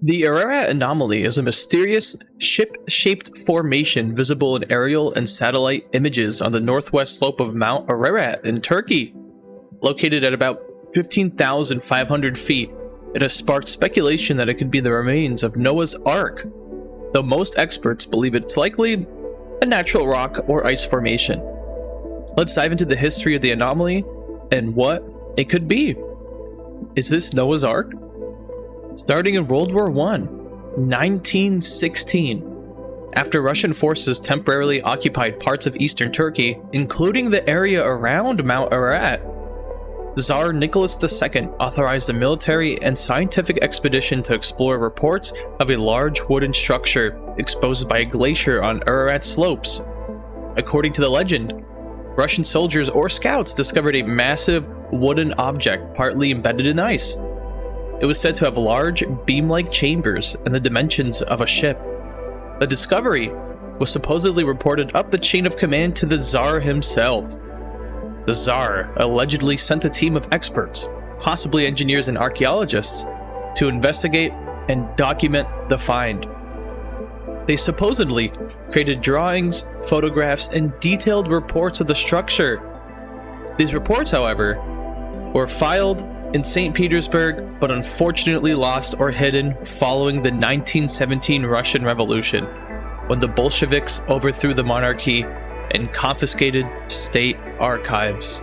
The Ararat Anomaly is a mysterious, ship-shaped formation visible in aerial and satellite images on the northwest slope of Mount Ararat in Turkey. Located at about 15,500 feet, it has sparked speculation that it could be the remains of Noah's Ark, though most experts believe it's likely a natural rock or ice formation. Let's dive into the history of the anomaly and what it could be. Is this Noah's Ark? Starting in World War I, 1916, after Russian forces temporarily occupied parts of eastern Turkey, including the area around Mount Ararat, Czar Nicholas II authorized a military and scientific expedition to explore reports of a large wooden structure exposed by a glacier on Ararat slopes. According to the legend, Russian soldiers or scouts discovered a massive wooden object partly embedded in ice. It was said to have large, beam-like chambers and the dimensions of a ship. The discovery was supposedly reported up the chain of command to the Tsar himself. The Tsar allegedly sent a team of experts, possibly engineers and archaeologists, to investigate and document the find. They supposedly created drawings, photographs, and detailed reports of the structure. These reports, however, were filed in St. Petersburg, but unfortunately lost or hidden following the 1917 Russian Revolution, when the Bolsheviks overthrew the monarchy and confiscated state archives.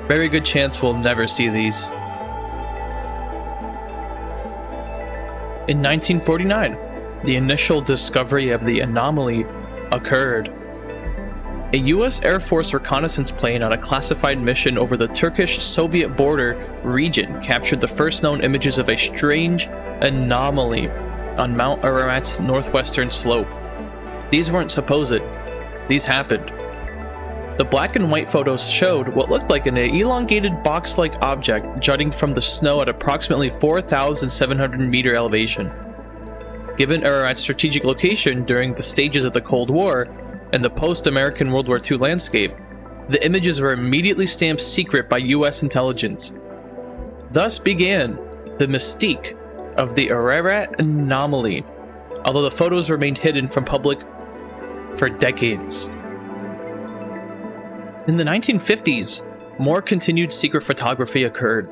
Very good chance we'll never see these. In 1949, the initial discovery of the anomaly occurred. A U.S. Air Force reconnaissance plane on a classified mission over the Turkish-Soviet border region captured the first known images of a strange anomaly on Mount Ararat's northwestern slope. These weren't supposed. These happened. The black and white photos showed what looked like an elongated box-like object jutting from the snow at approximately 4,700 meter elevation. Given Ararat's strategic location during the stages of the Cold War and the post-American World War II landscape, the images were immediately stamped secret by US intelligence. Thus began the mystique of the Ararat Anomaly, although the photos remained hidden from public for decades. In the 1950s, more continued secret photography occurred.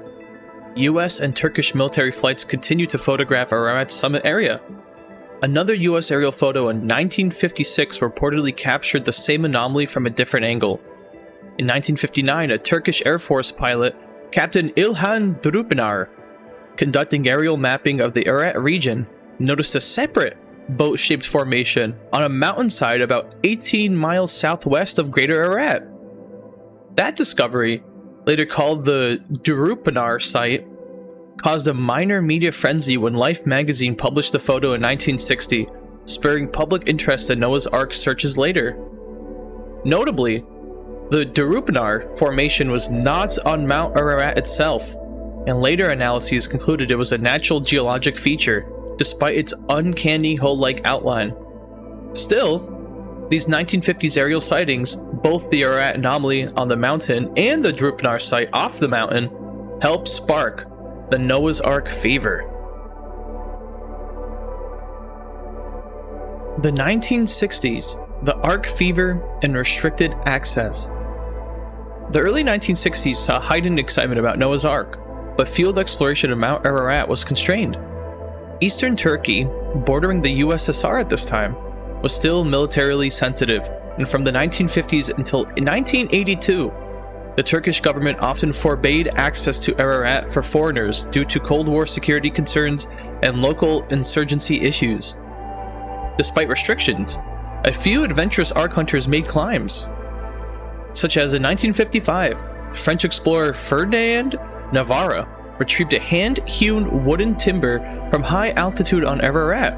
US and Turkish military flights continued to photograph Ararat's summit area. Another US aerial photo in 1956 reportedly captured the same anomaly from a different angle. In 1959, a Turkish Air Force pilot, Captain İlhan Drupinar, conducting aerial mapping of the Ararat region, noticed a separate boat-shaped formation on a mountainside about 18 miles southwest of Greater Ararat. That discovery, later called the Drupinar site, caused a minor media frenzy when Life magazine published the photo in 1960, spurring public interest in Noah's Ark searches later. Notably, the Drupinar formation was not on Mount Ararat itself, and later analyses concluded it was a natural geologic feature, despite its uncanny hole-like outline. Still, these 1950s aerial sightings, both the Ararat Anomaly on the mountain and the Drupinar site off the mountain, helped spark the Noah's Ark Fever. The 1960s, the Ark Fever and restricted access. The early 1960s saw heightened excitement about Noah's Ark, but field exploration of Mount Ararat was constrained. Eastern Turkey, bordering the USSR at this time, was still militarily sensitive, and from the 1950s until 1982, the Turkish government often forbade access to Ararat for foreigners due to Cold War security concerns and local insurgency issues. Despite restrictions, a few adventurous Ark hunters made climbs, such as in 1955, French explorer Ferdinand Navarre retrieved a hand-hewn wooden timber from high altitude on Ararat.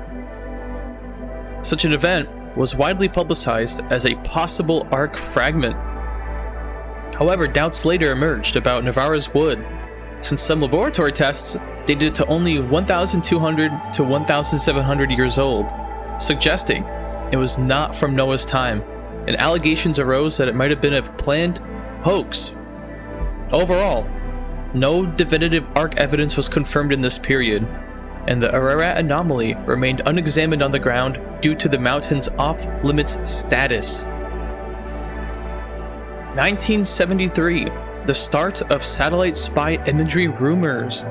Such an event was widely publicized as a possible Ark fragment. However, doubts later emerged about Navarre's wood, since some laboratory tests dated it to only 1,200 to 1,700 years old, suggesting it was not from Noah's time, and allegations arose that it might have been a planned hoax. Overall, no definitive Ark evidence was confirmed in this period, and the Ararat Anomaly remained unexamined on the ground due to the mountain's off-limits status. 1973, the start of satellite spy imagery rumors.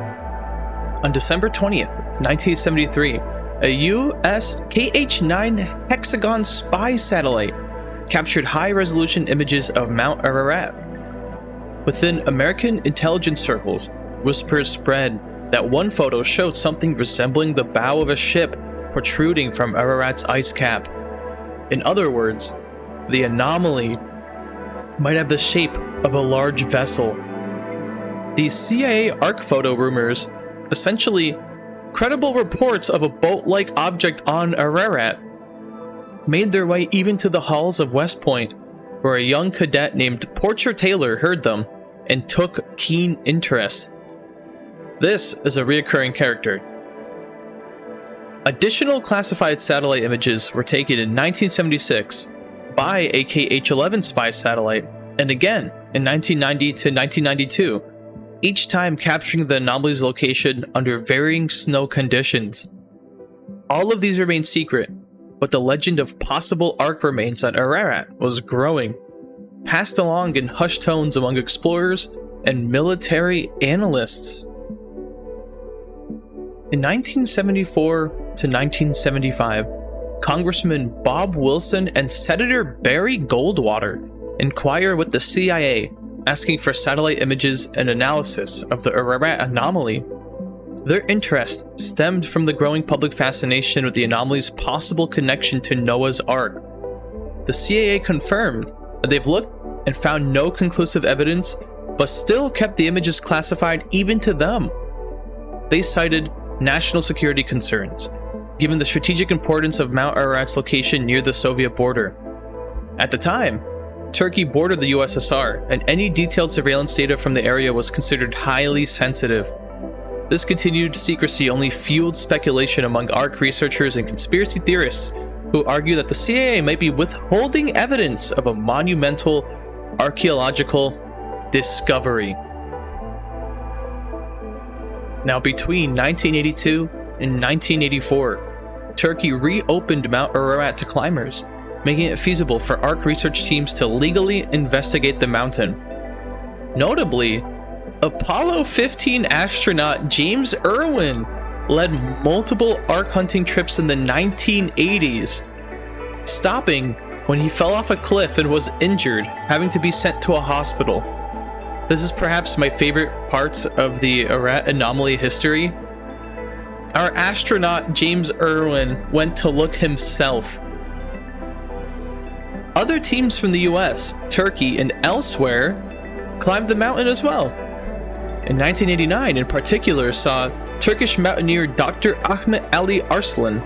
On December 20th, 1973, a US KH-9 hexagon spy satellite captured high-resolution images of Mount Ararat. Within American intelligence circles, whispers spread that one photo showed something resembling the bow of a ship protruding from Ararat's ice cap. In other words, the anomaly might have the shape of a large vessel. These CIA Ark photo rumors, essentially credible reports of a boat-like object on Ararat, made their way even to the halls of West Point, where a young cadet named Porcher Taylor heard them and took keen interest. This is a reoccurring character. Additional classified satellite images were taken in 1976 by a KH-11 spy satellite, and again in 1990 to 1992, each time capturing the anomaly's location under varying snow conditions. All of these remain secret, but the legend of possible Ark remains on Ararat was growing, passed along in hushed tones among explorers and military analysts. In 1974 to 1975, Congressman Bob Wilson and Senator Barry Goldwater inquire with the CIA, asking for satellite images and analysis of the Ararat anomaly. Their interest stemmed from the growing public fascination with the anomaly's possible connection to Noah's Ark. The CIA confirmed that they've looked and found no conclusive evidence, but still kept the images classified even to them. They cited national security concerns, given the strategic importance of Mount Ararat's location near the Soviet border. At the time, Turkey bordered the USSR, and any detailed surveillance data from the area was considered highly sensitive. This continued secrecy only fueled speculation among Ark researchers and conspiracy theorists who argue that the CIA might be withholding evidence of a monumental archaeological discovery. Now, between 1982 and 1984, Turkey reopened Mount Ararat to climbers, making it feasible for Ark research teams to legally investigate the mountain. Notably, Apollo 15 astronaut James Irwin led multiple Ark hunting trips in the 1980s, stopping when he fell off a cliff and was injured, having to be sent to a hospital. This is perhaps my favorite part of the Ararat Anomaly history. Our astronaut James Irwin went to look himself. Other teams from the US, Turkey, and elsewhere climbed the mountain as well. In 1989 in particular saw Turkish mountaineer Dr. Ahmet Ali Arslan,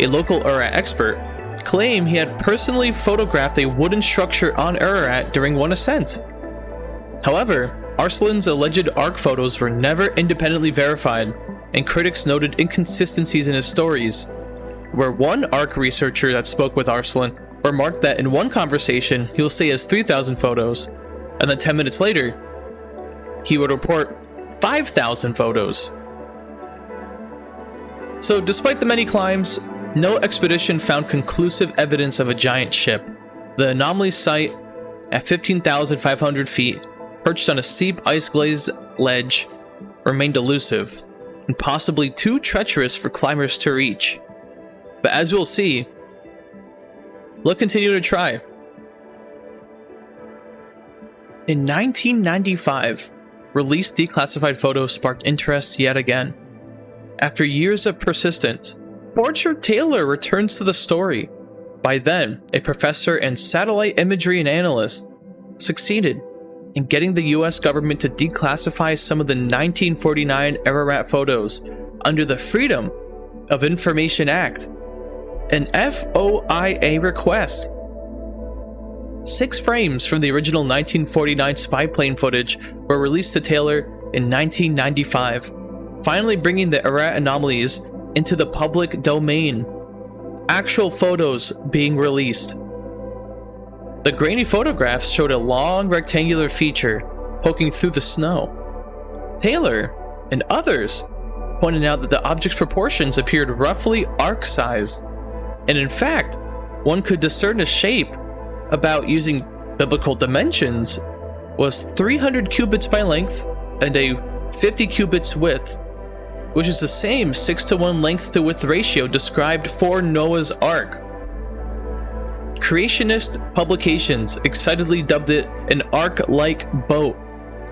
a local Ararat expert, claim he had personally photographed a wooden structure on Ararat during one ascent. However, Arslan's alleged Ark photos were never independently verified, and critics noted inconsistencies in his stories, where one Ark researcher that spoke with Arslan remarked that in one conversation he will say he has 3,000 photos, and then 10 minutes later, he would report 5,000 photos. So despite the many climbs, no expedition found conclusive evidence of a giant ship. The anomaly site, at 15,500 feet, perched on a steep ice-glazed ledge, remained elusive, and possibly too treacherous for climbers to reach. But as we'll see, they'll continue to try. In 1995, released declassified photos sparked interest yet again. After years of persistence, Porcher Taylor returns to the story. By then, a professor and satellite imagery and analyst succeeded in getting the US government to declassify some of the 1949 Ararat photos under the Freedom of Information Act, an FOIA request. 6 frames from the original 1949 spy plane footage were released to Taylor in 1995, finally bringing the Ararat anomalies into the public domain. Actual photos being released. The grainy photographs showed a long rectangular feature poking through the snow. Taylor and others pointed out that the object's proportions appeared roughly arc-sized, and in fact, one could discern a shape about using biblical dimensions was 300 cubits by length and a 50 cubits width, which is the same 6:1 length to width ratio described for Noah's Ark. Creationist publications excitedly dubbed it an Ark-like boat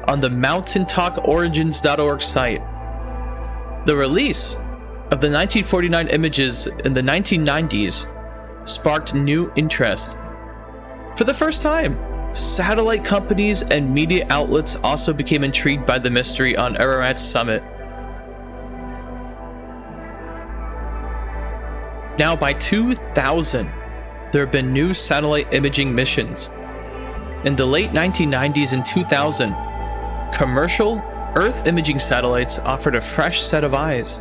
on the mountaintalkorigins.org site. The release of the 1949 images in the 1990s sparked new interest. For the first time, satellite companies and media outlets also became intrigued by the mystery on Ararat's summit. Now, by 2000, there have been new satellite imaging missions. In the late 1990s and 2000, commercial Earth imaging satellites offered a fresh set of eyes.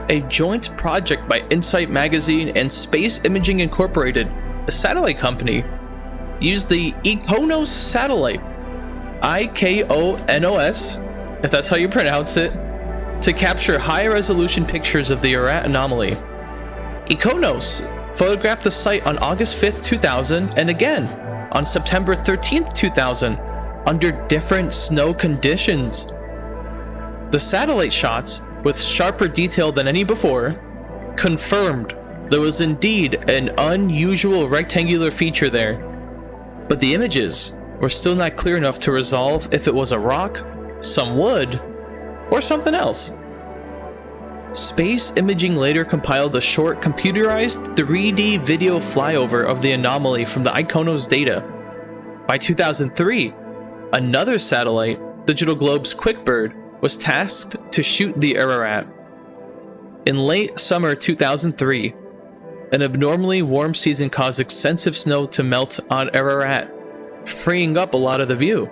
A joint project by Insight Magazine and Space Imaging Incorporated, a satellite company, used the IKONOS satellite, IKONOS, if that's how you pronounce it, to capture high-resolution pictures of the Ararat Anomaly. IKONOS photographed the site on August 5th, 2000, and again on September 13th, 2000, under different snow conditions. The satellite shots, with sharper detail than any before, confirmed there was indeed an unusual rectangular feature there. But the images were still not clear enough to resolve if it was a rock, some wood, or something else. Space Imaging later compiled a short computerized 3D video flyover of the anomaly from the IKONOS data. By 2003, another satellite, Digital Globe's QuickBird, was tasked to shoot the Ararat. In late summer 2003, an abnormally warm season caused extensive snow to melt on Ararat, freeing up a lot of the view.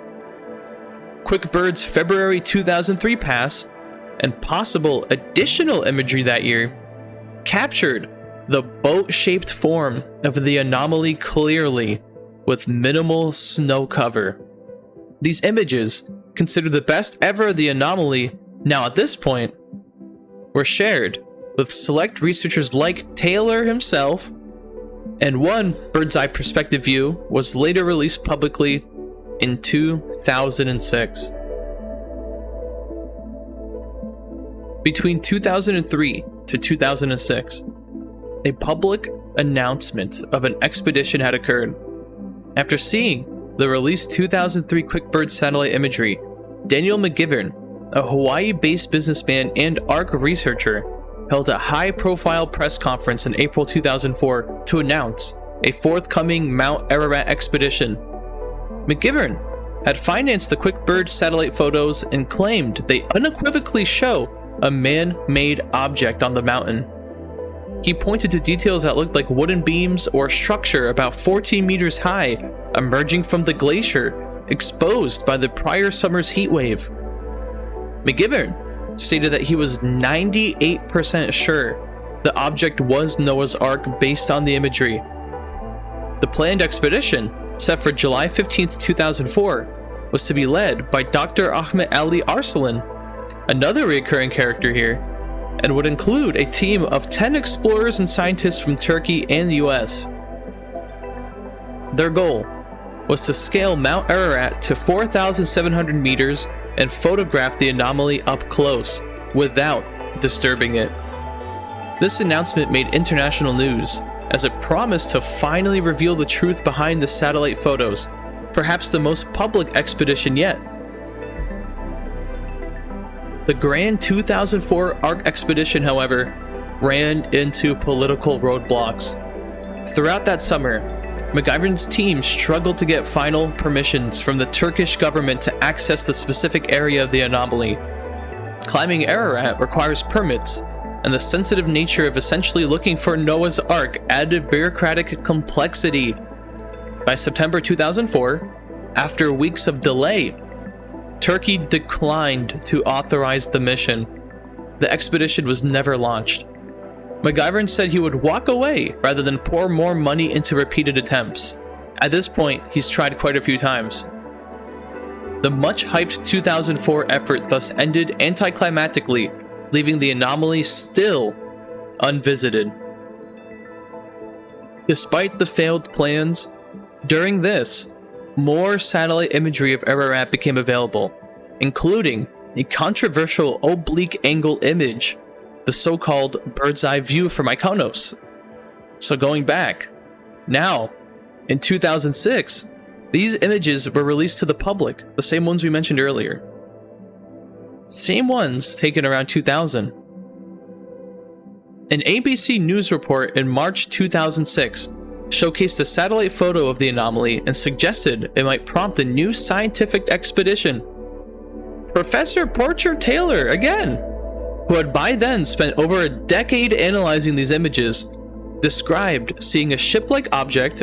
QuickBird's February 2003 pass and possible additional imagery that year captured the boat-shaped form of the anomaly clearly with minimal snow cover. These images, considered the best ever of the anomaly now at this point, were shared with select researchers like Taylor himself, and one bird's-eye perspective view was later released publicly in 2006. Between 2003 to 2006, a public announcement of an expedition had occurred. After seeing the released 2003 QuickBird satellite imagery, Daniel McGivern, a Hawaii-based businessman and Ark researcher, held a high-profile press conference in April 2004 to announce a forthcoming Mount Ararat expedition. McGivern had financed the QuickBird satellite photos and claimed they unequivocally show a man-made object on the mountain. He pointed to details that looked like wooden beams or structure about 14 meters high emerging from the glacier exposed by the prior summer's heat wave. McGivern stated that he was 98% sure the object was Noah's Ark based on the imagery. The planned expedition, set for July 15, 2004, was to be led by Dr. Ahmet Ali Arslan, another recurring character here, and would include a team of 10 explorers and scientists from Turkey and the US. Their goal was to scale Mount Ararat to 4,700 meters and photograph the anomaly up close, without disturbing it. This announcement made international news, as it promised to finally reveal the truth behind the satellite photos, perhaps the most public expedition yet. The grand 2004 Ark expedition, however, ran into political roadblocks. Throughout that summer, McGivern's team struggled to get final permissions from the Turkish government to access the specific area of the anomaly. Climbing Ararat requires permits, and the sensitive nature of essentially looking for Noah's Ark added bureaucratic complexity. By September 2004, after weeks of delay, Turkey declined to authorize the mission. The expedition was never launched. McGivern said he would walk away rather than pour more money into repeated attempts. At this point, he's tried quite a few times. The much-hyped 2004 effort thus ended anticlimactically leaving the anomaly still unvisited. Despite the failed plans, during this, more satellite imagery of Ararat became available, including a controversial oblique angle image, the so-called bird's eye view from IKONOS. So going back, now, in 2006, these images were released to the public, the same ones we mentioned earlier. Same ones taken around 2000. An ABC News report in March 2006 showcased a satellite photo of the anomaly and suggested it might prompt a new scientific expedition. Professor Porcher Taylor, again, who had by then spent over a decade analyzing these images, described seeing a ship-like object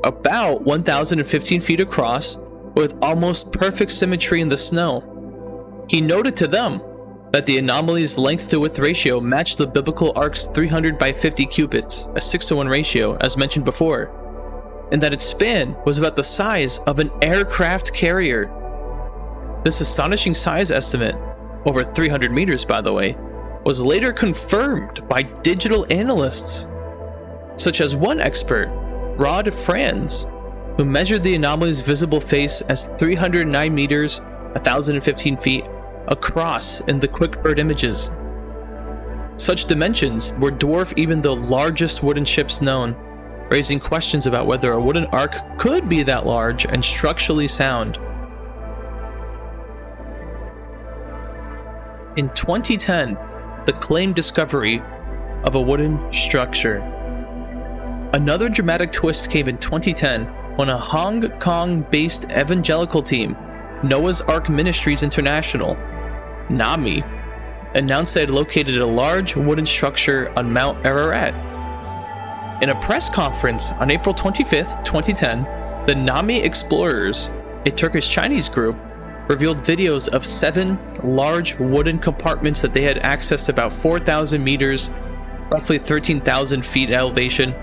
about 1,015 feet across with almost perfect symmetry in the snow. He noted to them that the anomaly's length to width ratio matched the biblical ark's 300 by 50 cubits, a 6-to-1 ratio as mentioned before, and that its span was about the size of an aircraft carrier. This astonishing size estimate, over 300 meters by the way, was later confirmed by digital analysts, such as one expert, Rod Franz, who measured the anomaly's visible face as 309 meters, 1,015 feet, across in the QuickBird images. Such dimensions would dwarf even the largest wooden ships known, raising questions about whether a wooden ark could be that large and structurally sound. In 2010, the claimed discovery of a wooden structure. Another dramatic twist came in 2010 when a Hong Kong-based evangelical team, Noah's Ark Ministries International, NAMI, announced they had located a large wooden structure on Mount Ararat. In a press conference on April 25th, 2010, the NAMI explorers, a Turkish-Chinese group, revealed videos of 7 large wooden compartments that they had accessed about 4,000 meters, roughly 13,000 feet elevation,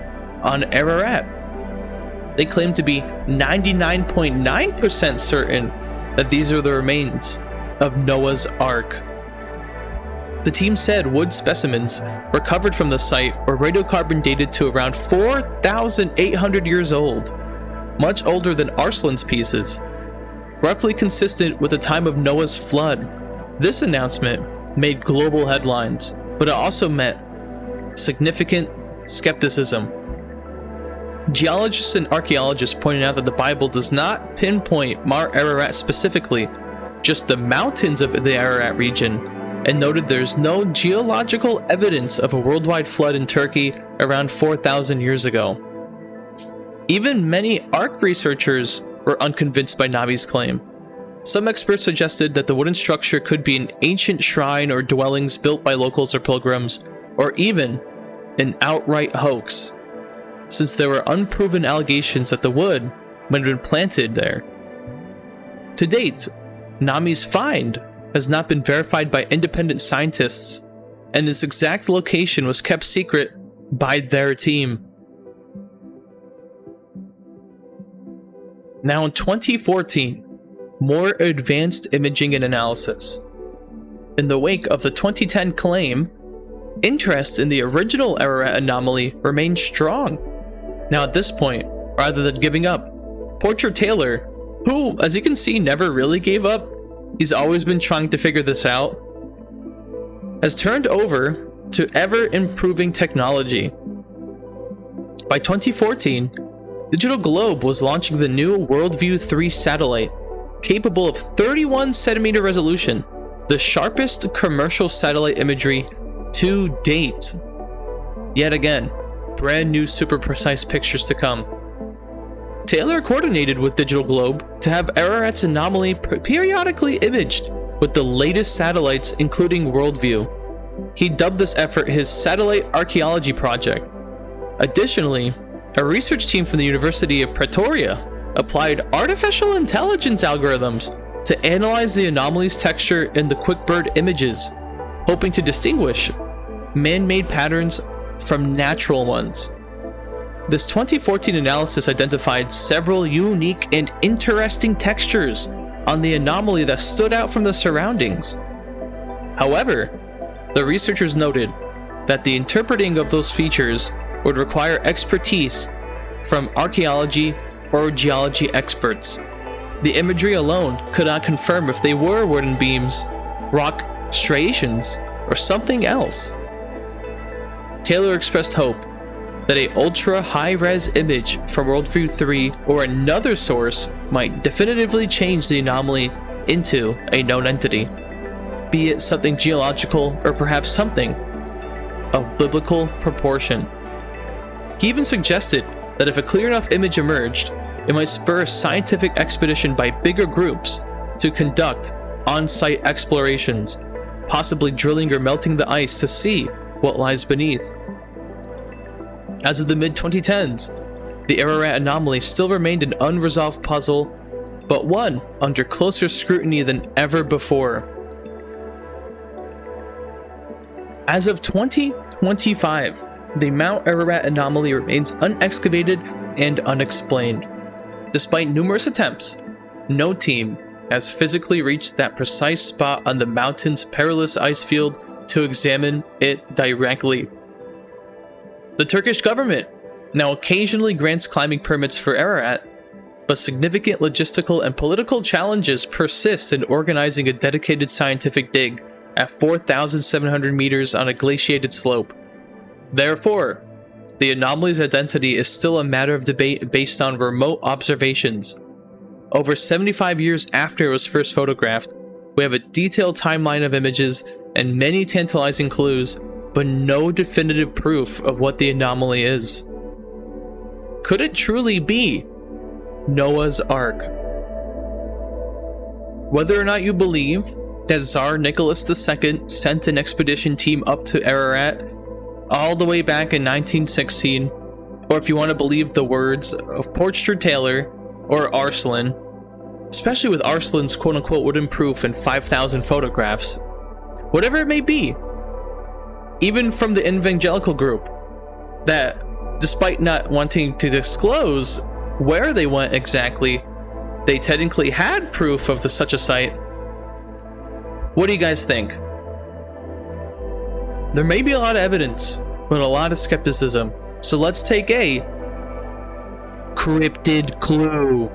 on Ararat. They claimed to be 99.9% certain that these are the remains of Noah's Ark. The team said wood specimens recovered from the site were radiocarbon dated to around 4,800 years old, much older than Arslan's pieces, roughly consistent with the time of Noah's flood. This announcement made global headlines, but it also met significant skepticism. Geologists and archaeologists pointed out that the Bible does not pinpoint Mount Ararat specifically, just the mountains of the Ararat region, and noted there's no geological evidence of a worldwide flood in Turkey around 4,000 years ago. Even many Ark researchers were unconvinced by NAMI's claim. Some experts suggested that the wooden structure could be an ancient shrine or dwellings built by locals or pilgrims, or even an outright hoax, since there were unproven allegations that the wood might have been planted there. To date, NAMI's find has not been verified by independent scientists, and its exact location was kept secret by their team. Now in 2014, more advanced imaging and analysis. In the wake of the 2010 claim, interest in the original Ararat anomaly remained strong. Now at this point, rather than giving up, Porcher Taylor, who, as you can see, never really gave up, he's always been trying to figure this out, has turned over to ever-improving technology. By 2014, Digital Globe was launching the new WorldView-3 satellite, capable of 31 centimeter resolution, the sharpest commercial satellite imagery to date. Yet again, brand new super precise pictures to come. Taylor coordinated with Digital Globe to have Ararat's anomaly periodically imaged with the latest satellites, including WorldView. He dubbed this effort his Satellite Archaeology Project. Additionally, a research team from the University of Pretoria applied artificial intelligence algorithms to analyze the anomaly's texture in the QuickBird images, hoping to distinguish man-made patterns from natural ones. This 2014 analysis identified several unique and interesting textures on the anomaly that stood out from the surroundings. However, The researchers noted that the interpreting of those features would require expertise from archaeology or geology experts. The imagery alone could not confirm if they were wooden beams, rock striations, or something else. Taylor expressed hope that a ultra-high-res image from WorldView-3 or another source might definitively change the anomaly into a known entity, be it something geological or perhaps something of biblical proportion. He even suggested that if a clear enough image emerged, it might spur a scientific expedition by bigger groups to conduct on-site explorations, possibly drilling or melting the ice to see what lies beneath. As of the mid-2010s, the Ararat Anomaly still remained an unresolved puzzle, but one under closer scrutiny than ever before. As of 2025, the Mount Ararat Anomaly remains unexcavated and unexplained. Despite numerous attempts, no team has physically reached that precise spot on the mountain's perilous ice field to examine it directly. The Turkish government now occasionally grants climbing permits for Ararat, but significant logistical and political challenges persist in organizing a dedicated scientific dig at 4,700 meters on a glaciated slope. Therefore, the anomaly's identity is still a matter of debate based on remote observations. Over 75 years after it was first photographed, we have a detailed timeline of images and many tantalizing clues, but no definitive proof of what the anomaly is. Could it truly be Noah's Ark? Whether or not you believe that Czar Nicholas II sent an expedition team up to Ararat all the way back in 1916, or if you want to believe the words of Portrait Taylor or Arslan, especially with Arslan's quote-unquote wooden proof and 5,000 photographs, whatever it may be, even from the evangelical group, that despite not wanting to disclose where they went exactly, they technically had proof of such a site. What do you guys think? There may be a lot of evidence, but a lot of skepticism. So let's take a cryptid clue.